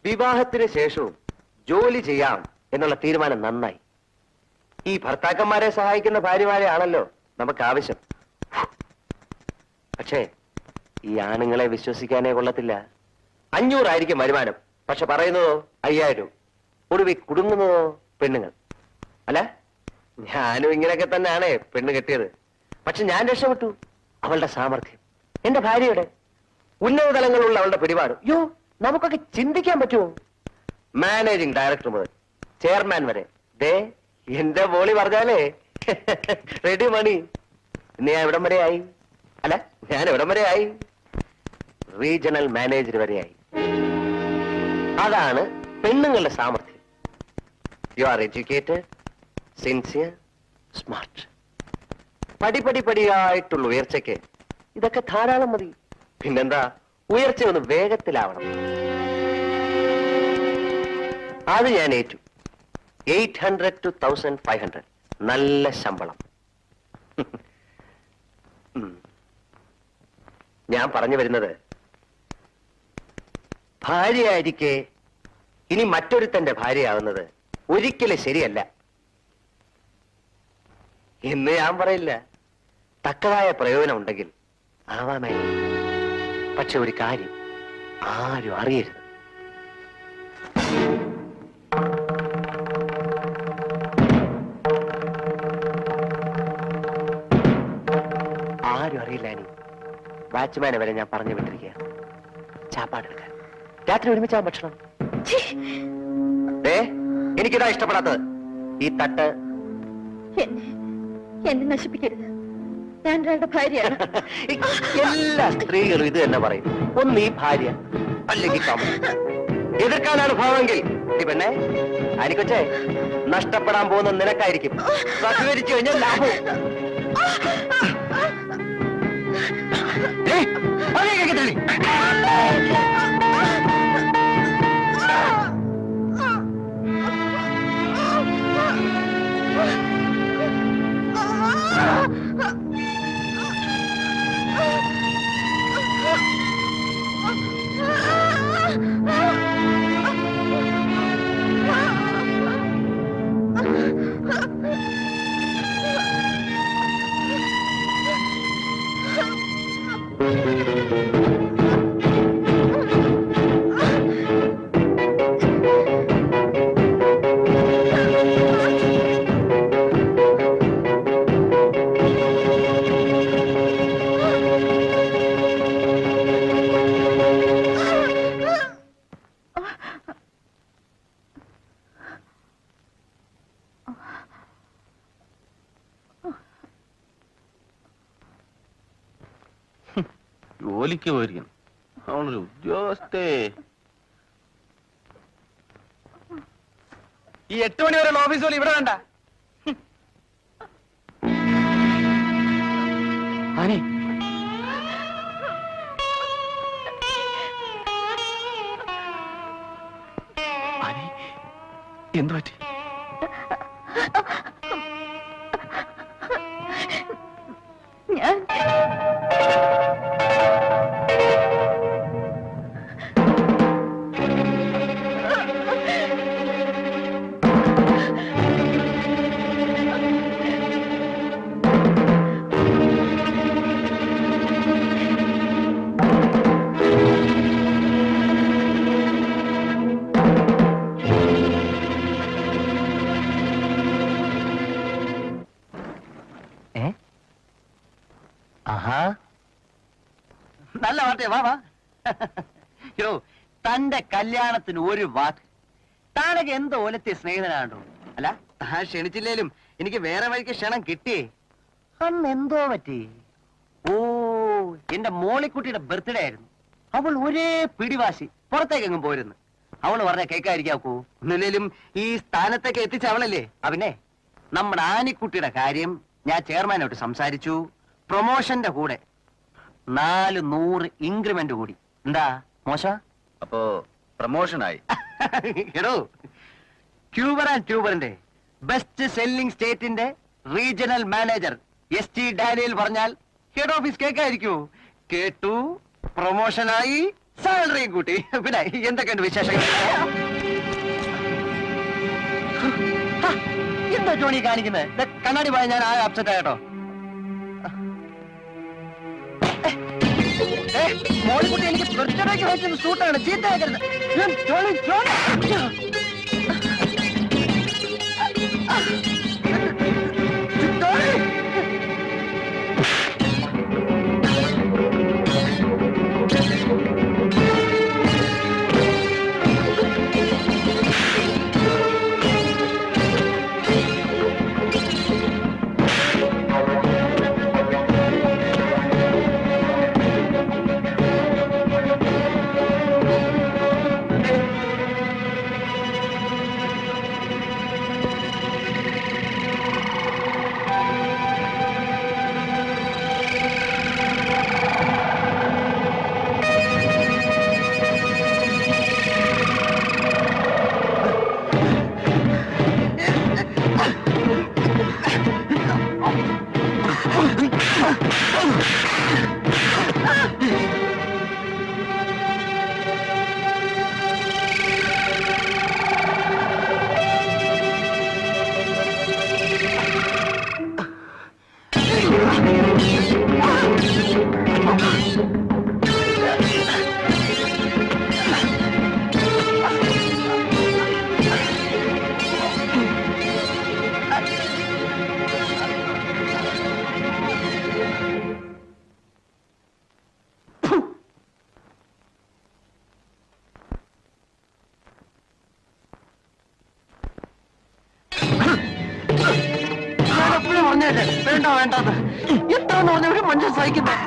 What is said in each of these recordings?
വിവാഹത്തിന് ശേഷവും ജോലി ചെയ്യാം എന്നുള്ള തീരുമാനം നന്നായി. ഈ ഭർത്താക്കന്മാരെ സഹായിക്കുന്ന ഭാര്യമാരെയാണല്ലോ നമുക്ക് ആവശ്യം. പക്ഷേ ഈ ആണുങ്ങളെ വിശ്വസിക്കാനേ കൊള്ളത്തില്ല. 500 ആയിരിക്കും വരുമാനം, പക്ഷെ പറയുന്നതോ 5000. ഒടുവിൽ കുടുങ്ങുന്നതോ പെണ്ണുങ്ങൾ. അല്ല, ഞാനും ഇങ്ങനെയൊക്കെ തന്നെയാണ് പെണ്ണ് കെട്ടിയത്. പക്ഷെ ഞാൻ രക്ഷപ്പെട്ടു. അവളുടെ സാമർഥ്യം, എന്റെ ഭാര്യയുടെ ഉന്നത തലങ്ങളുള്ള അവളുടെ പിടിപാട്, യോ നമുക്കൊക്കെ ചിന്തിക്കാൻ പറ്റുമോ? മാനേജിംഗ് ഡയറക്ടർ മുതൽ ചെയർമാൻ വരെ ദേ എന്റെ ബോളി പറഞ്ഞാലേ റെഡി മണി. ഇന്ന് ഞാൻ എവിടം വരെ ആയി? അല്ല, ഞാൻ എവിടം വരെ ആയി? റീജിയണൽ മാനേജർ വരെയായി. അതാണ് പെണ്ണുങ്ങളുടെ സാമർഥ്യം. You are educated, sincere, smart. പടിയായിട്ടുള്ള ഉയർച്ചയ്ക്ക് ഇതൊക്കെ ധാരാളം മതി. പിന്നെന്താ, ഉയർച്ച ഒന്ന് വേഗത്തിലാവണം. അത് ഞാൻ ഏറ്റു. 800 to 1500 നല്ല ശമ്പളം. ഞാൻ പറഞ്ഞു വരുന്നത്, ഭാര്യയായിരിക്കെ ഇനി മറ്റൊരുത്തന്റെ ഭാര്യയാവുന്നത് ഒരിക്കലും ശരിയല്ല എന്ന് ഞാൻ പറയില്ല. തക്കതായ പ്രയോജനം ഉണ്ടെങ്കിൽ ആവാമേ. പക്ഷെ ഒരു കാര്യം ആരും അറിയരുത്. ആരും അറിയില്ല. ഇനി വാച്ച്മാനെ വരെ ഞാൻ പറഞ്ഞു വിട്ടിരിക്കുക ചാപ്പാടെടുക്കാൻ. രാത്രി ഒരുമിച്ചാ ഭക്ഷണം. എനിക്കിതാ ഇഷ്ടപ്പെടാത്തത്. ഈ തട്ട് എന്നെ നശിപ്പിക്കരുത്. ഞാൻ ഒരാളുടെ ഭാര്യയാണ്. എല്ലാ സ്ത്രീകളും ഇത് തന്നെ പറയും. ഒന്ന് ഈ ഭാര്യ, അല്ലെങ്കിൽ എതിർക്കാനാണ് ഭാവമെങ്കിൽ ഈ പെണ്ണെ ആനിക്കൊച്ചേ നഷ്ടപ്പെടാൻ പോകുന്ന നിനക്കായിരിക്കും. സഹകരിച്ചു കഴിഞ്ഞാൽ ലാഭവും. ജോലിക്ക് പോയിരിക്കണം. അവളൊരു ഉദ്യോഗസ്ഥേ. ഈ 8 മണി വരെയുള്ള ഓഫീസ് ജോലി ഇവിടെ വേണ്ട. ആനെ എന്തു പറ്റി? ഞാൻ നല്ല വാർത്തയാ. വാ വാ. യോ, തന്റെ കല്യാണത്തിന് ഒരു വാക്ക്. താനൊക്കെ എന്തോ ഓലത്തെ സ്നേഹിതനാണോ? അല്ല, താൻ ക്ഷണിച്ചില്ലേലും എനിക്ക് വേറെ വഴിക്ക് ക്ഷണം കിട്ടിയേ. അന്ന് എന്തോ പറ്റി? ഓ, എന്റെ മോളിക്കുട്ടിയുടെ ബർത്ത്ഡേ ആയിരുന്നു. അവൾ ഒരേ പിടിവാശി, പുറത്തേക്കെങ്ങും പോയിരുന്നു. അവള് പറഞ്ഞ കേൾക്കാതിരിക്കാക്കൂ. ഒന്നില്ലേലും ഈ സ്ഥാനത്തേക്ക് എത്തിച്ച അവളല്ലേ. അവനെ നമ്മുടെ ആനിക്കുട്ടിയുടെ കാര്യം ഞാൻ ചെയർമാനോട്ട് സംസാരിച്ചു. പ്രൊമോഷന്റെ കൂടെ 400 ഇൻക്രിമെന്റ് കൂടി. എന്താ മോശ? അപ്പോ പ്രമോഷനായി. എടോ, ക്യൂബർ ആൻഡ് ട്യൂബറിന്റെ ബെസ്റ്റ് സെല്ലിംഗ് സ്റ്റേറ്റിന്റെ റീജിയണൽ മാനേജർ ST ഡാനിയൽ പറഞ്ഞാൽ ഹെഡ് ഓഫീസ് കേൾക്കായിരിക്കൂ. കേട്ടു, പ്രൊമോഷനായി, സാലറിയും കൂട്ടി. പിന്നെ എന്തൊക്കെയുണ്ട് വിശേഷങ്ങൾ? എന്താ ജോണി കാണിക്കുന്നത്? കണ്ണാടി പോയ ഞാൻ ആകെ അപ്സെറ്റ് ആയിട്ടോ. മോളിക്കുട്ടി എനിക്ക് ബർത്ത്ഡേക്ക് വെച്ചൊരു സൂട്ടാണ്, ചീത്തയാക്കരുത്. ജോണി ജോണി വേണ്ട വേണ്ടത് എന്താന്ന് പറഞ്ഞവര് മനുഷ്യൻ സഹിക്കുന്നത്.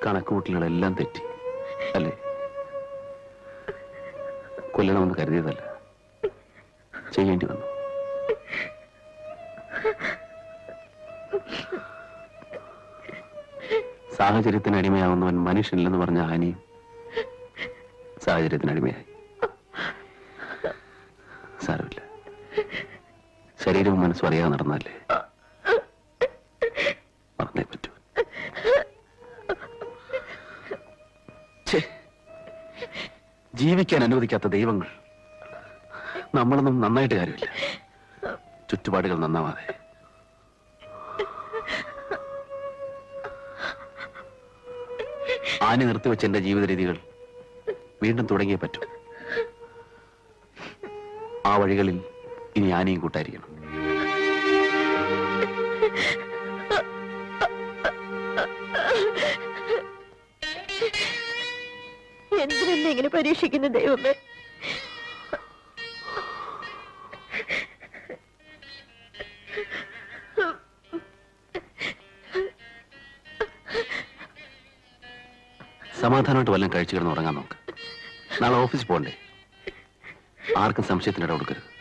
കണക്കുകൂട്ടലുകളെല്ലാം തെറ്റി അല്ലേ? കൊല്ലണമെന്ന് കരുതിയതല്ല, ചെയ്യേണ്ടി വന്നു. സാഹചര്യത്തിന് അടിമയാവുന്നവൻ മനുഷ്യനില്ലെന്ന് പറഞ്ഞ ഹാനിയും സാഹചര്യത്തിന് അടിമയായി. സാരമില്ല, ശരീരവും മനസ്സും അറിയാതെ നടന്നല്ലേ, മറന്നേ പറ്റൂ. ജീവിക്കാൻ അനുവദിക്കാത്ത ദൈവങ്ങൾ. നമ്മളൊന്നും നന്നായിട്ട് കാര്യമില്ല, ചുറ്റുപാടുകൾ നന്നാവാതെ. ആനി നിർത്തിവെച്ച എന്റെ ജീവിത രീതികൾ വീണ്ടും തുടങ്ങിയേ പറ്റൂ. ആ വഴികളിൽ ഇനി ആനയും കൂട്ടായിരിക്കണം. എന്തിനെന്നെ ഇങ്ങനെ പരീക്ഷിക്കുന്ന ദൈവമേ? സമാധാനമായിട്ട് വല്ലതും കഴിച്ചു കിടന്ന് ഉറങ്ങാൻ നോക്ക്. നാളെ ഓഫീസിൽ പോകണ്ടേ? ആർക്കും സംശയത്തിന് ഇട കൊടുക്കരുത്.